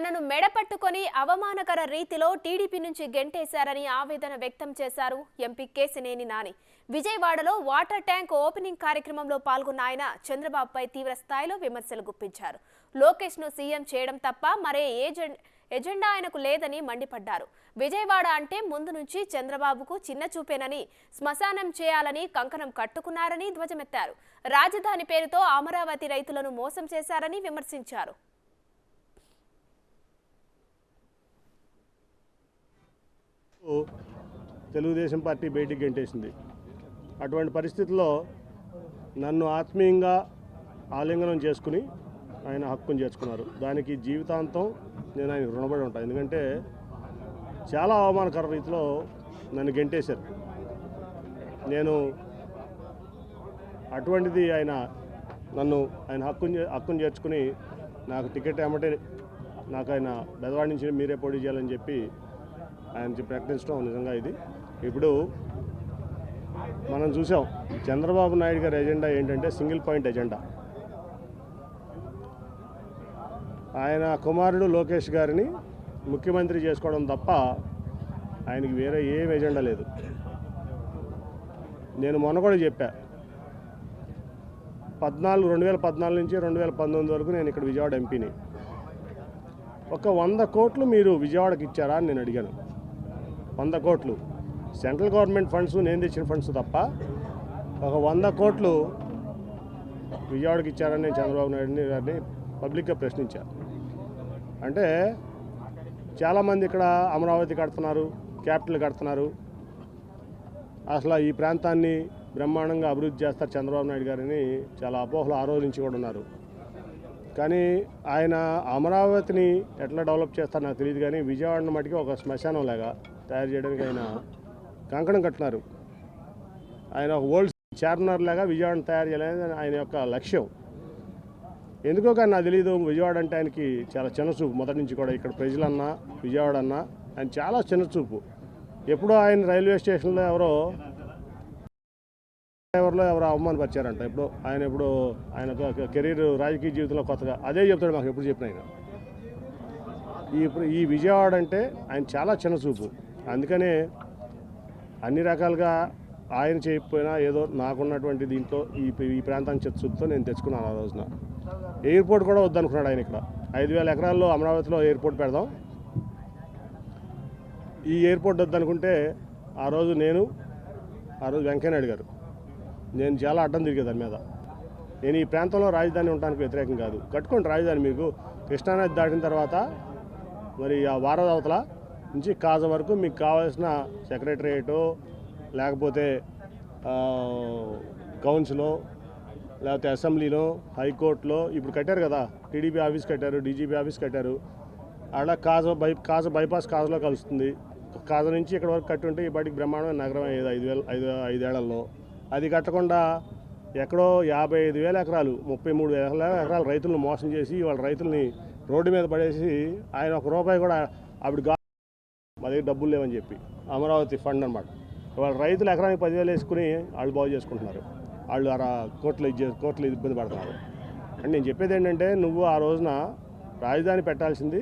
తనను మెడపట్టుకొని అవమానకర రీతిలో టీడీపీ నుంచి గెంటేశారని ఆవేదన వ్యక్తం చేశారు ఎంపీ కేశినేని నాని. విజయవాడలో వాటర్ ట్యాంక్ ఓపెనింగ్ కార్యక్రమంలో పాల్గొన్న ఆయన చంద్రబాబుపై తీవ్ర స్థాయిలో విమర్శలు గుప్పించారు. లోకేష్ ను సీఎం చేయడం తప్ప మరే ఎజెండా ఆయనకు లేదని మండిపడ్డారు. విజయవాడ అంటే ముందు నుంచి చంద్రబాబుకు చిన్న చూపేనని, శ్మశానం చేయాలని కంకణం కట్టుకున్నారని ధ్వజమెత్తారు. రాజధాని పేరుతో అమరావతి రైతులను మోసం చేశారని విమర్శించారు. తెలుగుదేశం పార్టీ బయటికి గెంటేసింది. అటువంటి పరిస్థితుల్లో నన్ను ఆత్మీయంగా ఆలింగనం చేసుకుని ఆయన హక్కును చేర్చుకున్నారు. దానికి జీవితాంతం నేను ఆయన రుణపడి ఉంటాను. ఎందుకంటే చాలా అవమానకర రీతిలో నన్ను గెంటేశారు. నేను అటువంటిది ఆయన హక్కును చేర్చుకుని నాకు టికెట్ ఏమంటే నాకు ఆయన బెదవాడి నుంచి మీరే పోటీ చేయాలని చెప్పి ఆయన ప్రకటించడం నిజంగా ఇది. ఇప్పుడు మనం చూసాం చంద్రబాబు నాయుడు గారి ఎజెండా ఏంటంటే సింగిల్ పాయింట్ ఎజెండా. ఆయన కుమారుడు లోకేష్ గారిని ముఖ్యమంత్రి చేసుకోవడం తప్ప ఆయనకి వేరే ఏం ఎజెండా లేదు. నేను మొన్న కూడా చెప్పా, 2014 నుంచి 2019 వరకు నేను ఇక్కడ విజయవాడ ఎంపీని. ఒక 100 కోట్లు మీరు విజయవాడకి ఇచ్చారా అని నేను అడిగాను. 100 కోట్లు సెంట్రల్ గవర్నమెంట్ ఫండ్స్, నేను తెచ్చిన ఫండ్స్ తప్ప ఒక 100 కోట్లు విజయవాడకి ఇచ్చారని నేను చంద్రబాబు నాయుడు గారిని పబ్లిక్గా ప్రశ్నించాను. అంటే చాలామంది ఇక్కడ అమరావతి కడుతున్నారు, క్యాపిటల్ కడుతున్నారు, అసలు ఈ ప్రాంతాన్ని బ్రహ్మాండంగా అభివృద్ధి చేస్తారు చంద్రబాబు నాయుడు గారిని చాలా అపోహలు ఆ రోజు నుంచి కూడా ఉన్నారు. కానీ ఆయన అమరావతిని ఎట్లా డెవలప్ చేస్తారో నాకు తెలియదు. కానీ విజయవాడను మటుకి ఒక శ్మశానం లాగా తయారు చేయడానికి ఆయన కంకణం కట్టినారు. ఆయన ఒక ఓల్డ్ చార్మినార్ లాగా విజయవాడను తయారు చేయాలని ఆయన యొక్క లక్ష్యం. ఎందుకో కానీ నాకు తెలియదు, విజయవాడ అంటే ఆయనకి చాలా చిన్నచూపు మొదటి నుంచి కూడా. ఇక్కడ ప్రజలన్నా విజయవాడ అన్నా ఆయన చాలా చిన్నచూపు. ఎప్పుడో ఆయన రైల్వే స్టేషన్లో ఎవరో అవమానపరిచారంట. ఎప్పుడు ఆయన కెరీర్ రాజకీయ జీవితంలో కొత్తగా అదే చెప్తాడు మాకు ఎప్పుడు చెప్పిన ఆయన. ఈ విజయవాడ అంటే ఆయన చాలా చిన్నచూపు. అందుకనే అన్ని రకాలుగా ఆయన చేయకపోయినా ఏదో నాకున్నటువంటి దీంట్లో ఈ ప్రాంతానికి చిత్తశుద్ధితో నేను తెచ్చుకున్నాను. ఆ రోజున ఎయిర్పోర్ట్ కూడా వద్దనుకున్నాడు ఆయన. ఇక్కడ 5,000 ఎకరాల్లో అమరావతిలో ఎయిర్పోర్ట్ పెడదాం, ఈ ఎయిర్పోర్ట్ వద్దనుకుంటే ఆ రోజు వెంకయ్యనాయుడు గారు నేను చాలా అడ్డం తిరిగే దాని మీద. నేను ఈ ప్రాంతంలో రాజధాని ఉండడానికి వ్యతిరేకం కాదు, కట్టుకోండి రాజధాని. మీకు కృష్ణానది దాటిన తర్వాత మరి ఆ వారధి అవతల నుంచి కాజ వరకు మీకు కావాల్సిన సెక్రటరియేటో లేకపోతే కౌన్సిలో లేకపోతే అసెంబ్లీలో హైకోర్టులో ఇప్పుడు కట్టారు కదా, టీడీపీ ఆఫీస్ కట్టారు, డీజీపీ ఆఫీస్ కట్టారు. అలా కాజ బైపాస్ కాజలో కలుస్తుంది. కాజ నుంచి ఇక్కడ వరకు కట్టి ఉంటే ఈ బయటికి బ్రహ్మాండమైన నగరం అయ్యేది 5 ఏళ్లలో. అది కట్టకుండా ఎక్కడో 55,000 ఎకరాలు 33,000 ఎకరాలు రైతులను మోసం చేసి వాళ్ళ రైతుల్ని రోడ్డు మీద పడేసి ఆయన ₹1 కూడా మా దగ్గర డబ్బులు లేవని చెప్పి అమరావతి ఫండ్ అనమాట. వాళ్ళ రైతులు ఎకరానికి 10,000 వేసుకుని వాళ్ళు బాగు చేసుకుంటున్నారు. వాళ్ళు కోట్లు ఇబ్బంది పడుతున్నారు. అంటే నేను చెప్పేది ఏంటంటే నువ్వు ఆ రోజున రాజధాని పెట్టాల్సింది